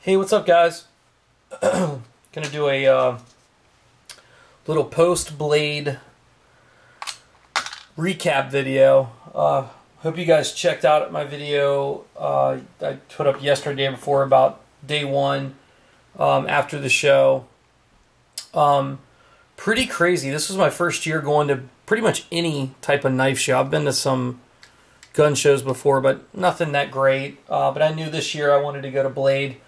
Hey, what's up, guys? Gonna do a little post-blade recap video. Hope you guys checked out my video I put up yesterday before about day one after the show. Pretty crazy. This was my first year going to pretty much any type of knife show. I've been to some gun shows before, but nothing that great. But I knew this year I wanted to go to Blade.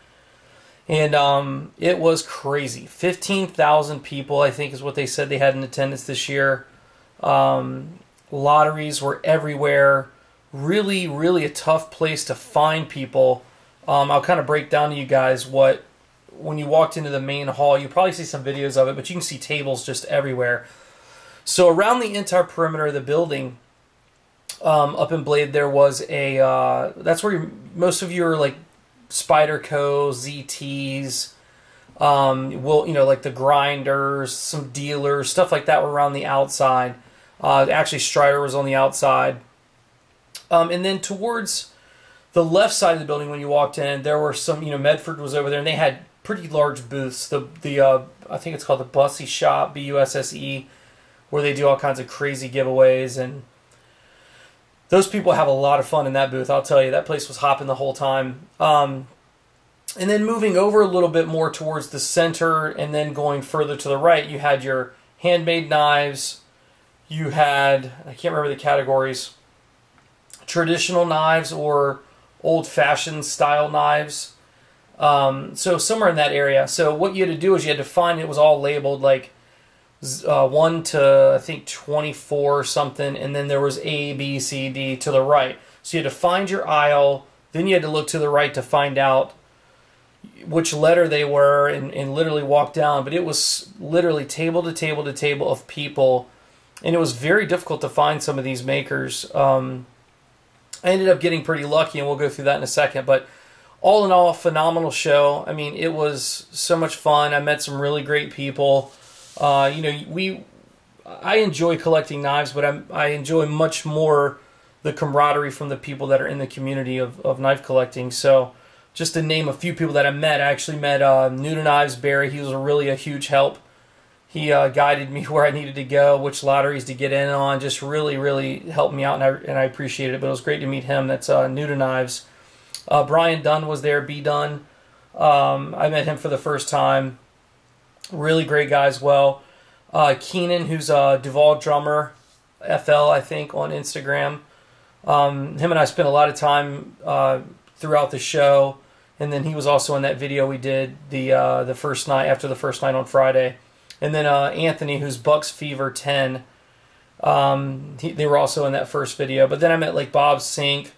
And it was crazy. 15,000 people, I think, is what they said they had in attendance this year. Lotteries were everywhere. Really, really a tough place to find people. I'll kind of break down to you guys when you walked into the main hall, you probably see some videos of it, but you can see tables just everywhere. So around the entire perimeter of the building, up in Blade, there was a, that's where most of your, like, Spyderco, ZTs, like the grinders, some dealers, stuff like that were around the outside. Actually, Strider was on the outside. And then towards the left side of the building, when you walked in, there were some, Medford was over there, and they had pretty large booths. I think it's called the Bussy Shop, B-U-S-S-E, where they do all kinds of crazy giveaways, and those people have a lot of fun in that booth, I'll tell you. That place was hopping the whole time. And then moving over a little bit more towards the center and then going further to the right, you had your handmade knives. You had, I can't remember the categories, traditional knives or old-fashioned style knives. So somewhere in that area. So what you had to do is you had to find, it was all labeled like 1 to, I think, 24 or something, and then there was A, B, C, D to the right. So you had to find your aisle, then you had to look to the right to find out which letter they were and literally walk down. But it was literally table to table to table of people, and it was very difficult to find some of these makers. I ended up getting pretty lucky, and we'll go through that in a second, but all in all, phenomenal show. I mean, it was so much fun. I met some really great people. I enjoy collecting knives, but I enjoy much more the camaraderie from the people that are in the community of knife collecting. So just to name a few people that I met, I actually met New to Knives Barry. He was really a huge help. He guided me where I needed to go, which lotteries to get in on, just really, really helped me out, and I appreciated it. But it was great to meet him. That's New to Knives. Brian Dunn was there, B. Dunn. I met him for the first time. Really great guy as well. Keenan, who's a Duval drummer, FL, I think, on Instagram. Him and I spent a lot of time throughout the show, and then he was also in that video we did the first night, after the first night on Friday. And then Anthony, who's Bucks Fever 10. They were also in that first video. But then I met like Bob Sink,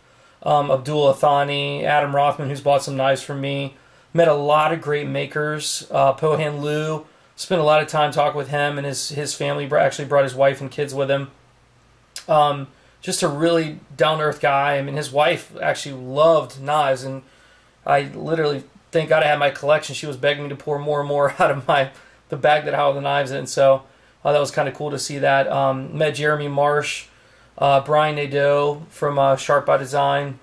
Abdul Athani, Adam Rothman, who's bought some knives from me. Met a lot of great makers. Pohan Liu, spent a lot of time talking with him, and his family actually brought his wife and kids with him. Just a really down-to-earth guy. I mean, his wife actually loved knives, and I literally, thank God I had my collection. She was begging me to pour more and more out of the bag that I had all the knives in, so that was kind of cool to see that. Met Jeremy Marsh, Brian Nadeau from Sharp by Design.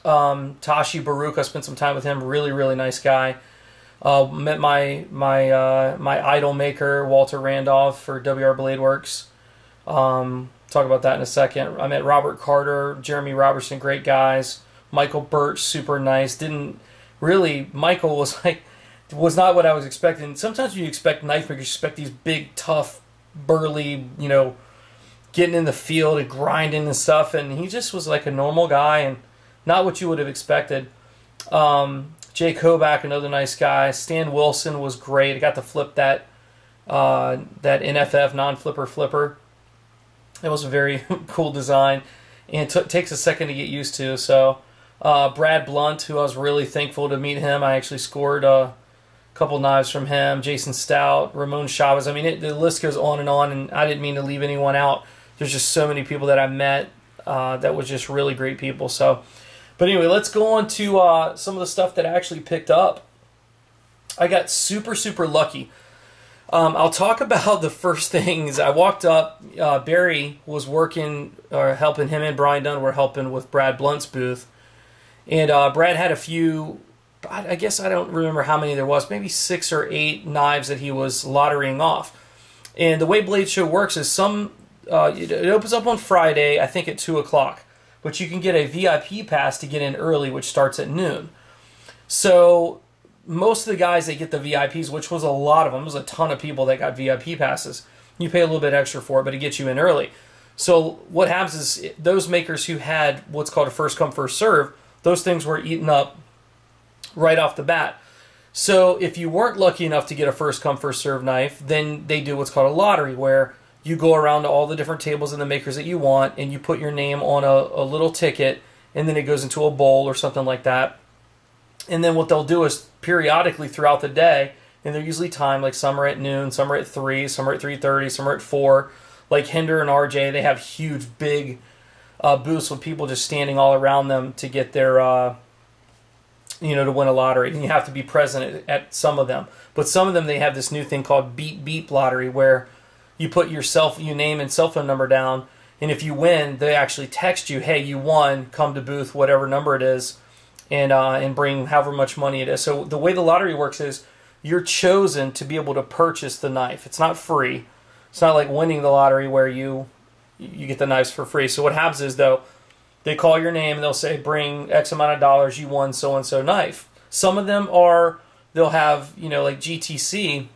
Tashi Baruch, I spent some time with him. Really, really nice guy. Met my idol maker, Walter Randolph, for WR Blade Works. Talk about that in a second. I met Robert Carter, Jeremy Robertson, great guys. Michael Birch, super nice. Michael was not what I was expecting. Sometimes when you expect knife makers, you expect these big, tough, burly, getting in the field and grinding and stuff, and he just was like a normal guy and not what you would have expected. Jay Kovac, another nice guy. Stan Wilson was great. I got to flip that NFF non-flipper flipper. It was a very cool design, and it takes a second to get used to. So Brad Blunt, who I was really thankful to meet him. I actually scored a couple knives from him. Jason Stout, Ramon Chavez. I mean, the list goes on, and I didn't mean to leave anyone out. There's just so many people that I met that was just really great people. So, but anyway, let's go on to some of the stuff that I actually picked up. I got super, super lucky. I'll talk about the first things. I walked up, Barry was working, or helping, him and Brian Dunn were helping with Brad Blunt's booth. And Brad had a few I guess I don't remember how many there was, maybe 6 or 8 knives that he was lotterying off. And the way Blade Show works is it opens up on Friday, I think at 2 o'clock. But you can get a VIP pass to get in early, which starts at noon. So most of the guys that get the VIPs, which was a lot of them, there's a ton of people that got VIP passes. You pay a little bit extra for it, but it gets you in early. So what happens is those makers who had what's called a first come, first serve, those things were eaten up right off the bat. So if you weren't lucky enough to get a first come, first serve knife, then they do what's called a lottery, where you go around to all the different tables and the makers that you want, and you put your name on a little ticket, and then it goes into a bowl or something like that. And then what they'll do is periodically throughout the day, and they're usually timed, like some are at noon, some are at 3, some are at 3:30, some are at 4. Like Hinder and RJ, they have huge, big booths with people just standing all around them to get their, to win a lottery. And you have to be present at some of them. But some of them, they have this new thing called Beep Beep Lottery, where you put your name and cell phone number down, and if you win, they actually text you, hey, you won, come to booth, whatever number it is, and bring however much money it is. So the way the lottery works is you're chosen to be able to purchase the knife. It's not free. It's not like winning the lottery where you get the knives for free. So what happens is, though, they call your name and they'll say, bring X amount of dollars, you won so-and-so knife. Some of them they'll have, like GTC,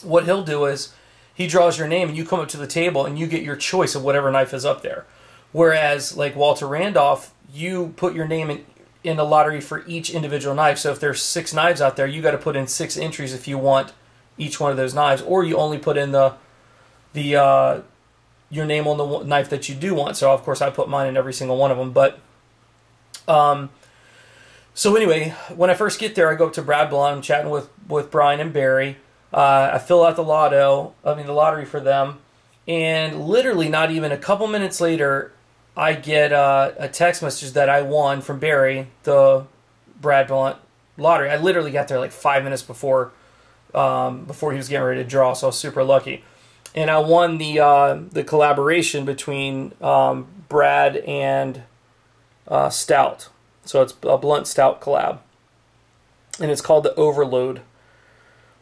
what he'll do is he draws your name and you come up to the table and you get your choice of whatever knife is up there. Whereas, like Walter Randolph, you put your name in a lottery for each individual knife. So if there's 6 knives out there, you got to put in 6 entries if you want each one of those knives, or you only put in your name on the knife that you do want. So of course I put mine in every single one of them. But so anyway, when I first get there, I go up to Brad Blunt. I'm chatting with Brian and Barry. I fill out the lottery for them, and literally not even a couple minutes later, I get a text message that I won from Barry, the Brad Blunt lottery. I literally got there like 5 minutes before he was getting ready to draw, so I was super lucky. And I won the collaboration between Brad and Stout. So it's a Blunt Stout collab, and it's called the Overload.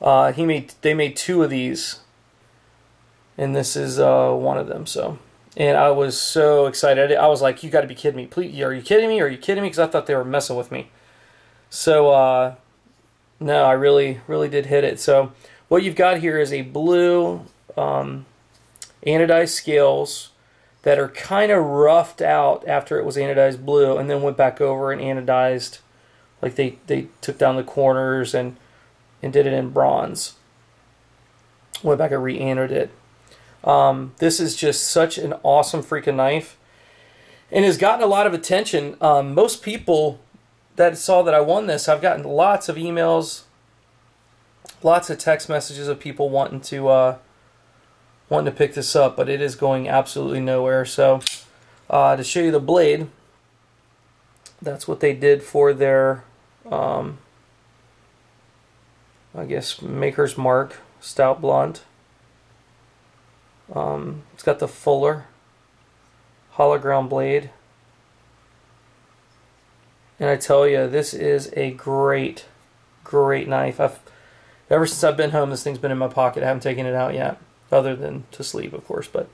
They made 2 of these, and this is one of them. So, and I was so excited. I was like, "You got to be kidding me! Please, are you kidding me? Are you kidding me?" Because I thought they were messing with me. So, no, I really, really did hit it. So, what you've got here is a blue anodized scales that are kind of roughed out after it was anodized blue, and then went back over and anodized, like they took down the corners and did it in bronze. Went back and re-anoded it. This is just such an awesome freaking knife, and has gotten a lot of attention. Most people that saw that I won this, I've gotten lots of emails, lots of text messages of people wanting to pick this up, but it is going absolutely nowhere. So to show you the blade, that's what they did for their I guess Maker's Mark Stout Blunt. It's got the Fuller hologram blade, and I tell you, this is a great knife. Ever since I've been home, this thing's been in my pocket. I haven't taken it out yet, other than to sleep, of course. But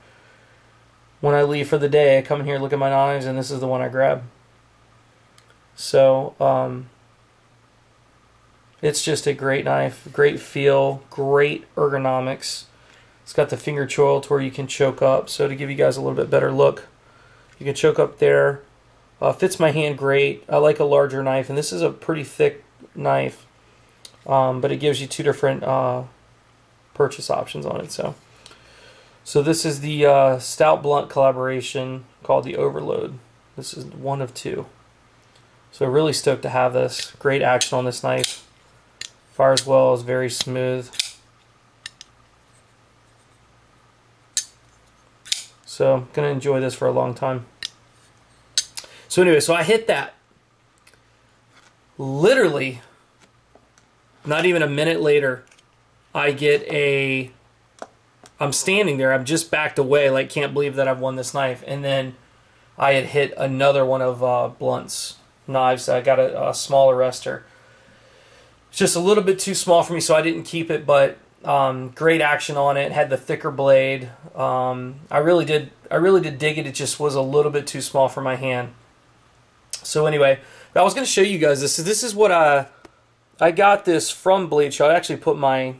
when I leave for the day, I come in here, look at my knives, and this is the one I grab. So it's just a great knife, great feel, great ergonomics. It's got the finger choil to where you can choke up. So to give you guys a little bit better look, you can choke up there. Fits my hand great. I like a larger knife, and this is a pretty thick knife, but it gives you 2 different purchase options on it. So this is the Stout Blunt collaboration called the Overload. This is one of 2. So really stoked to have this. Great action on this knife. Fires well, is very smooth. So I'm going to enjoy this for a long time. So anyway, so I hit that. Literally, not even a minute later, I get I'm standing there, I'm just backed away, like can't believe that I've won this knife. And then I had hit another one of Blunt's knives. I got a small arrestor. It's just a little bit too small for me, so I didn't keep it, but great action on it. Had the thicker blade. I really did dig it. It just was a little bit too small for my hand. So anyway, I was going to show you guys this. This is what I got this from Blade Show. I actually put my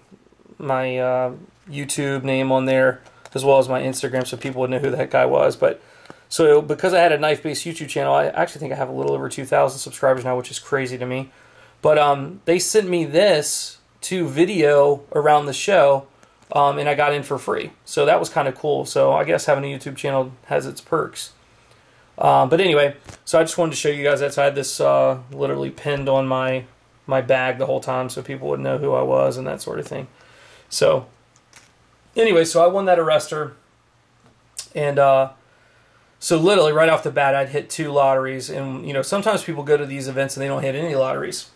YouTube name on there as well as my Instagram, so people would know who that guy was. But so because I had a knife-based YouTube channel, I actually think I have a little over 2,000 subscribers now, which is crazy to me. But they sent me this to video around the show, and I got in for free. So that was kind of cool. So I guess having a YouTube channel has its perks. But anyway, so I just wanted to show you guys that. So I had this literally pinned on my bag the whole time so people would know who I was and that sort of thing. So anyway, so I won that arrestor. And so literally right off the bat, I'd hit 2 lotteries. And, you know, sometimes people go to these events and they don't hit any lotteries.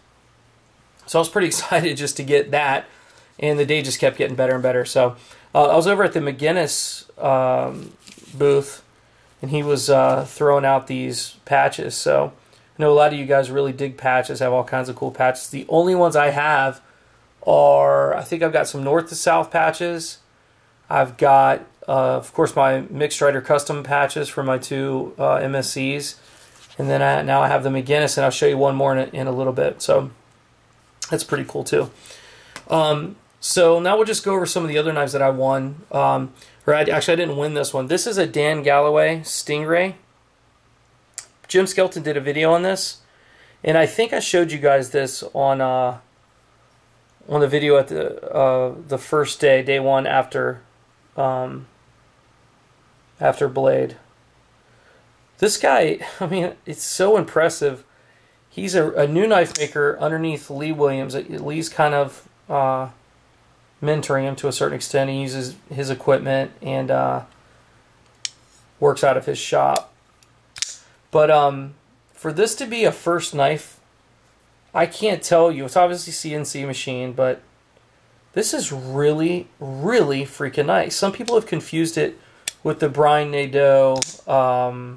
So I was pretty excited just to get that. And the day just kept getting better and better. So I was over at the McGinnis booth, and he was throwing out these patches. So I know a lot of you guys really dig patches, have all kinds of cool patches. The only ones I have are, I think I've got some north to south patches. I've got, of course, my Mixed Rider custom patches for my 2 MSCs. And then now I have the McGinnis, and I'll show you one more in a little bit. So that's pretty cool too. So now we'll just go over some of the other knives that I won. Actually, I didn't win this one. This is a Dan Galloway Stingray. Jim Skelton did a video on this, and I think I showed you guys this on the video at the first day 1 after Blade. This guy, I mean, it's so impressive. He's a new knife maker underneath Lee Williams. Lee's kind of mentoring him to a certain extent. He uses his equipment and works out of his shop. But for this to be a first knife, I can't tell you. It's obviously CNC machine, but this is really, really freaking nice. Some people have confused it with the Brian Nadeau, I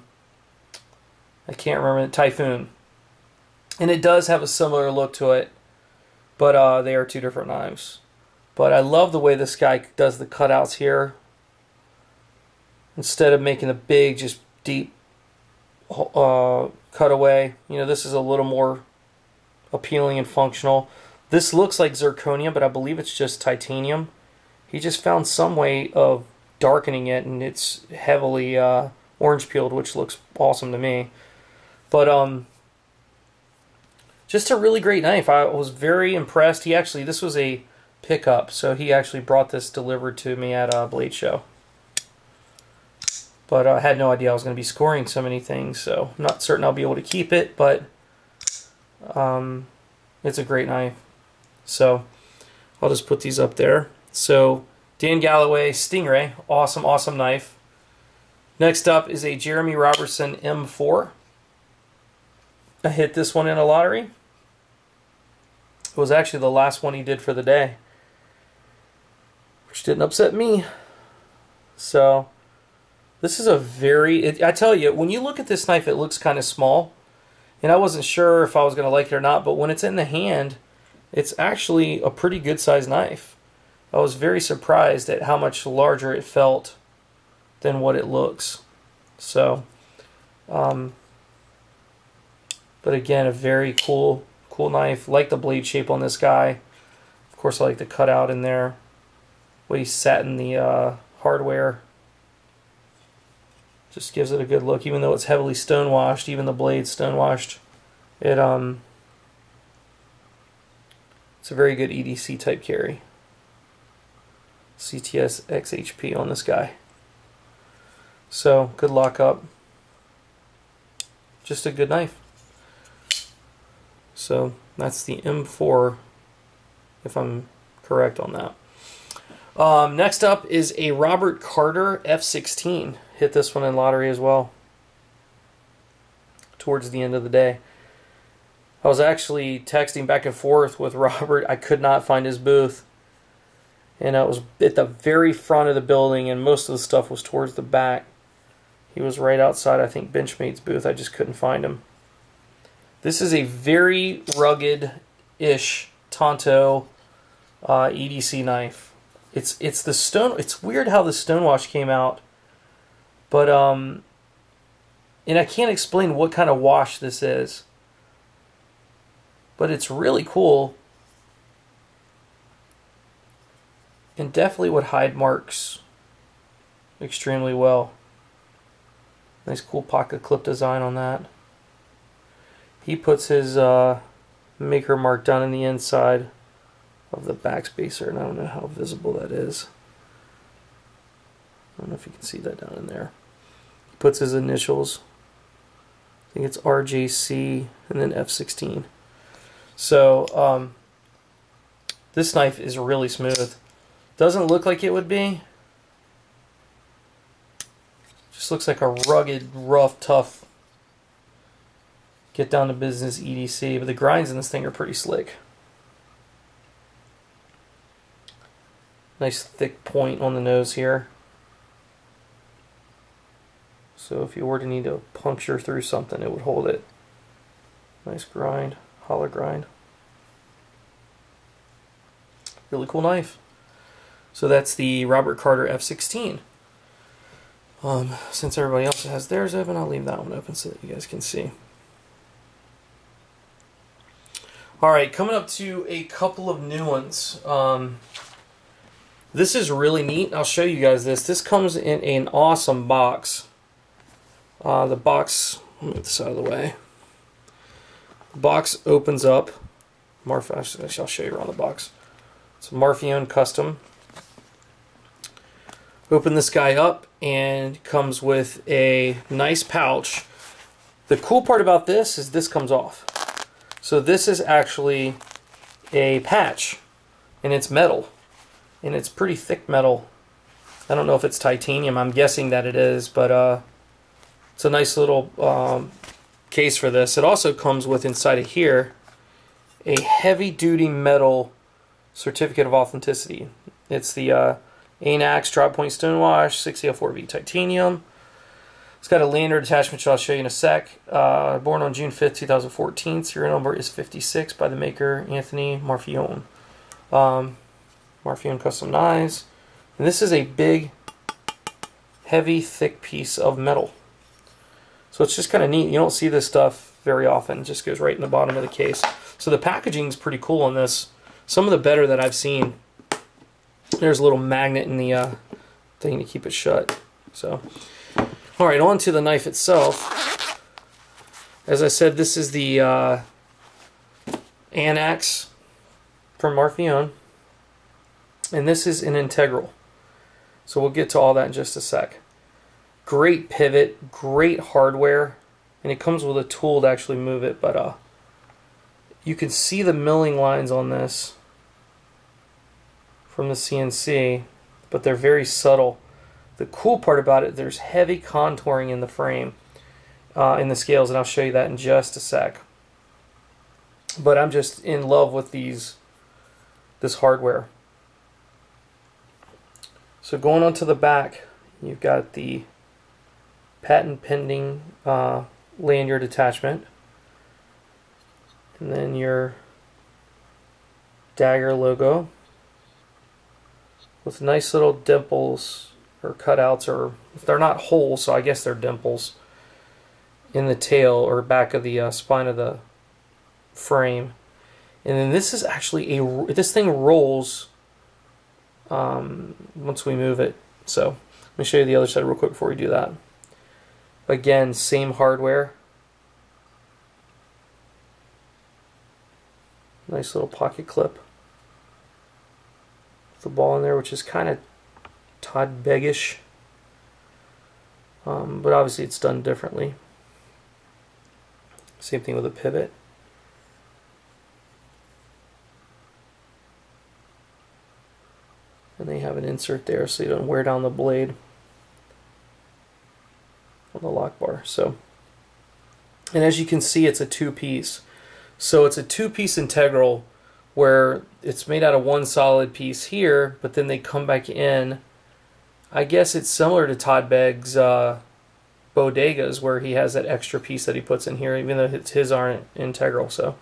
can't remember, the Typhoon. And it does have a similar look to it, but they are 2 different knives. But I love the way this guy does the cutouts here. Instead of making a big, just deep cutaway, you know, this is a little more appealing and functional. This looks like zirconia, but I believe it's just titanium. He just found some way of darkening it, and it's heavily orange peeled, which looks awesome to me. But just a really great knife. I was very impressed. This was a pickup, so he actually brought this delivered to me at a Blade Show. But I had no idea I was going to be scoring so many things, so I'm not certain I'll be able to keep it, but it's a great knife. So I'll just put these up there. So Dan Galloway Stingray, awesome, awesome knife. Next up is a Jeremy Robertson M4. I hit this one in a lottery. It was actually the last one he did for the day, which didn't upset me. So this is a very, I tell you, when you look at this knife, it looks kind of small, and I wasn't sure if I was going to like it or not, but when it's in the hand, it's actually a pretty good sized knife. I was very surprised at how much larger it felt than what it looks. So but again, a very cool knife. Like the blade shape on this guy. Of course, I like the cutout in there. What he sat in the hardware. Just gives it a good look, even though it's heavily stonewashed. Even the blade's stonewashed. It's a very good EDC type carry. CTS XHP on this guy. So good lockup. Just a good knife. So that's the M4, if I'm correct on that. Next up is a Robert Carter F16. Hit this one in lottery as well. Towards the end of the day. I was actually texting back and forth with Robert. I could not find his booth. And I was at the very front of the building, and most of the stuff was towards the back. He was right outside, I think, Benchmate's booth. I just couldn't find him. This is a very rugged-ish Tonto EDC knife. It's the stone. It's weird how the stonewash came out, but and I can't explain what kind of wash this is, but it's really cool, and definitely would hide marks extremely well. Nice cool pocket clip design on that. He puts his maker mark down in the inside of the backspacer, and I don't know how visible that is. I don't know if you can see that down in there. He puts his initials. I think it's RJC and then F16. So this knife is really smooth. Doesn't look like it would be. Just looks like a rugged, rough, tough, get down to business EDC, but the grinds in this thing are pretty slick. Nice thick point on the nose here. So if you were to need to puncture through something, it would hold it. Nice grind, hollow grind. Really cool knife. So that's the Robert Carter F16. Since everybody else has theirs open, I'll leave that one open so that you guys can see. Alright, coming up to a couple of new ones. This is really neat. I'll show you guys this. This comes in an awesome box. The box, let me move this out of the way. The box opens up. Actually, I'll show you around the box. It's a Marfione custom. Open this guy up and comes with a nice pouch. The cool part about this is this comes off. So this is actually a patch, and it's metal, and it's pretty thick metal. I don't know if it's titanium. I'm guessing that it is, but it's a nice little case for this. It also comes with inside of here a heavy-duty metal certificate of authenticity. It's the Anax drop point stonewash 604V titanium. It's got a lanyard attachment, which I'll show you in a sec. Born on June 5th, 2014. Serial number is 56 by the maker Anthony Marfione. Marfione custom knives. And this is a big, heavy, thick piece of metal. So it's just kind of neat. You don't see this stuff very often. It just goes right in the bottom of the case. So the packaging is pretty cool on this. Some of the better that I've seen. There's a little magnet in the thing to keep it shut. So, all right, on to the knife itself. As I said, this is the Anax from Marfione, and this is an integral. So we'll get to all that in just a sec. Great pivot, great hardware, and it comes with a tool to actually move it. But you can see the milling lines on this from the CNC, but they're very subtle. The cool part about it, there's heavy contouring in the frame, in the scales, and I'll show you that in just a sec. But I'm just in love with this hardware. So going on to the back, you've got the patent pending lanyard attachment, and then your dagger logo with nice little dimples or cutouts, or they're not holes, so I guess they're dimples in the tail or back of the spine of the frame. And then this is actually this thing rolls once we move it. So let me show you the other side real quick before we do that. Again, same hardware. Nice little pocket clip. The ball in there, which is kind of Todd Beggish, but obviously it's done differently. Same thing with a pivot. And they have an insert there so you don't wear down the blade on the lock bar. So, and as you can see, it's a two-piece. So it's a two-piece integral where it's made out of one solid piece here, but then they come back in. I guess it's similar to Todd Begg's bodegas, where he has that extra piece that he puts in here, even though his aren't integral. So,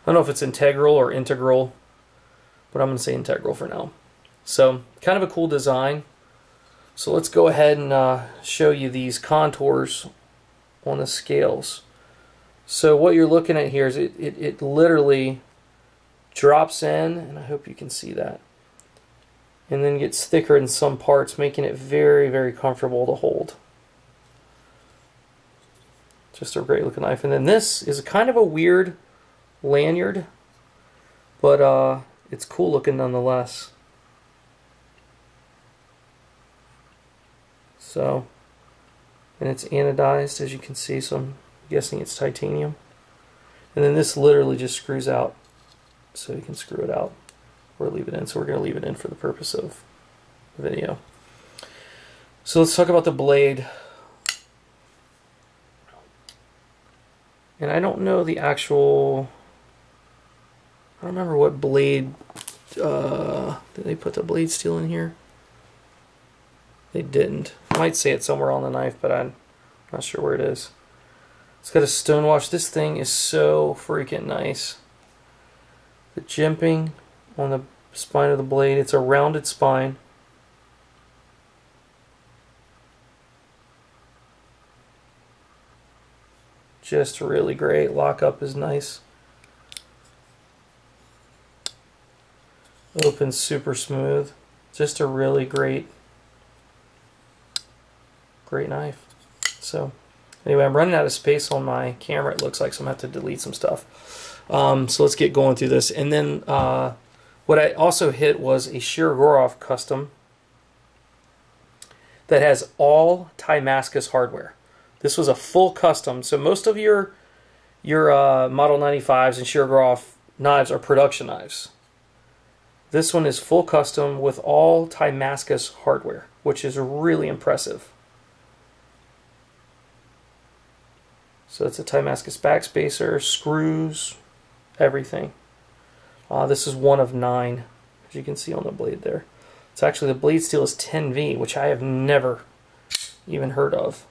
don't know if it's integral or integral, but I'm going to say integral for now. So kind of a cool design. So let's go ahead and show you these contours on the scales. So what you're looking at here is it literally drops in, and I hope you can see that, and then gets thicker in some parts, making it very, very comfortable to hold. Just a great looking knife. And then this is kind of a weird lanyard, but it's cool looking nonetheless. So, and it's anodized, as you can see, so I'm guessing it's titanium. And then this literally just screws out, so you can screw it out or leave it in. So we're going to leave it in for the purpose of the video. So let's talk about the blade. And I don't know the actual, I don't remember what blade, did they put the blade steel in here? They didn't. I might say it somewhere on the knife, but I'm not sure where it is. It's got a stonewash. This thing is so freaking nice. The jimping on the spine of the blade, it's a rounded spine. Just really great. Lockup is nice. Opens super smooth. Just a really great knife. So anyway, I'm running out of space on my camera, it looks like, so I'm going to have to delete some stuff. So let's get going through this. And then what I also hit was a Shirogorov custom that has all Damascus hardware. This was a full custom. So most of your Model 95s and Shirogorov knives are production knives. This one is full custom with all Damascus hardware, which is really impressive. So it's a Damascus backspacer, screws, everything. This is one of 9, as you can see on the blade there. It's actually, the blade steel is 10V, which I have never even heard of.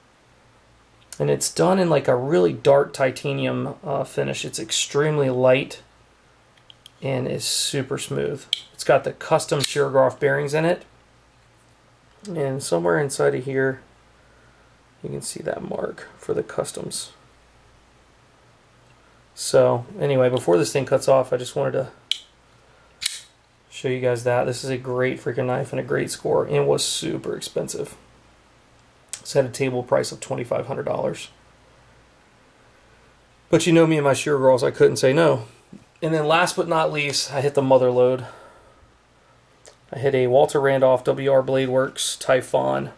And it's done in like a really dark titanium finish. It's extremely light and is super smooth. It's got the custom Shirogorov bearings in it. And somewhere inside of here, you can see that mark for the customs. So anyway, before this thing cuts off, I just wanted to show you guys that. This is a great freaking knife and a great score, and it was super expensive. It's at a table price of $2,500. But you know me and my Shirogorovs, I couldn't say no. And then last but not least, I hit the mother load. I hit a Walter Randolph WR Blade Works Typhon.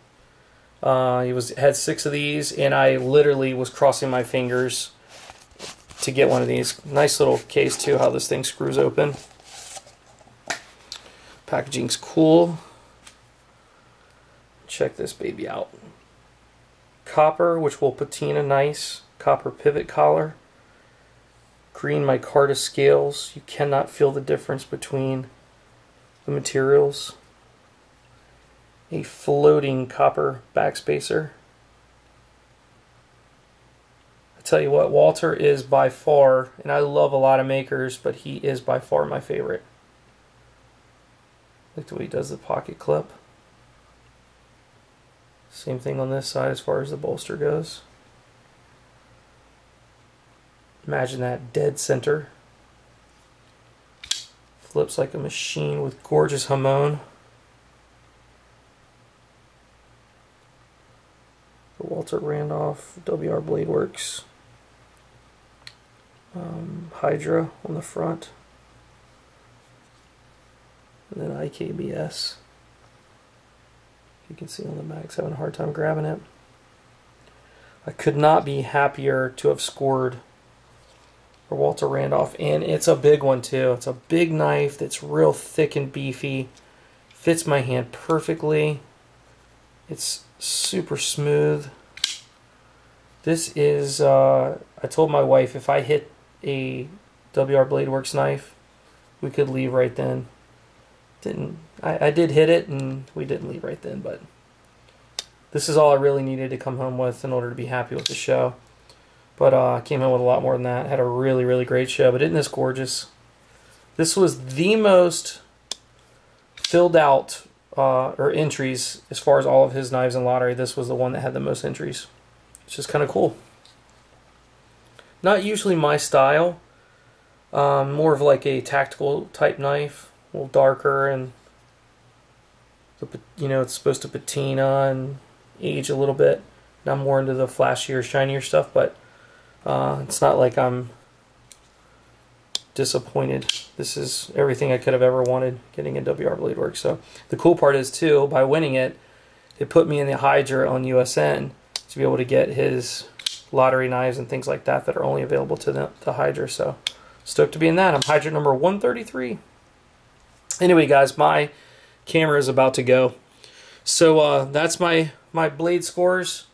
He had 6 of these, and I literally was crossing my fingers to get one of these. Nice little case too, how this thing screws open. Packaging's cool. Check this baby out. Copper, which will patina nice. Copper pivot collar. Green micarta scales. You cannot feel the difference between the materials. A floating copper backspacer. I tell you what, Walter is by far, and I love a lot of makers, but he is by far my favorite. Look at the way he does the pocket clip. Same thing on this side as far as the bolster goes. Imagine that dead center. Flips like a machine with gorgeous hamon. The Walter Randolph WR Blade Works. Hydra on the front. And then IKBS. You can see on the mag's having a hard time grabbing it. I could not be happier to have scored for Walter Randolph, and it's a big one too. It's a big knife that's real thick and beefy, fits my hand perfectly. It's super smooth. This is, I told my wife if I hit a WR Blade Works knife, we could leave right then. I did hit it, and we didn't leave right then, but this is all I really needed to come home with in order to be happy with the show. But I came in with a lot more than that. Had a really, really great show. But isn't this gorgeous? This was the most filled out or entries as far as all of his knives in lottery. This was the one that had the most entries. It's just kind of cool. Not usually my style. More of like a tactical type knife, a little darker, and it's supposed to patina and age a little bit. And I'm more into the flashier, shinier stuff, but it's not like I'm disappointed. This is everything I could have ever wanted getting in WR Blade Works. So the cool part is too, by winning it, it put me in the Hydra on USN to be able to get his lottery knives and things like that that are only available to the Hydra. So stoked to be in that. I'm Hydra number 133. Anyway, guys, my camera is about to go. So that's my blade scores.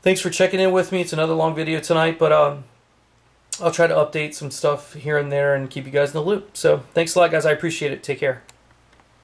Thanks for checking in with me. It's another long video tonight, but I'll try to update some stuff here and there and keep you guys in the loop. So thanks a lot, guys. I appreciate it. Take care.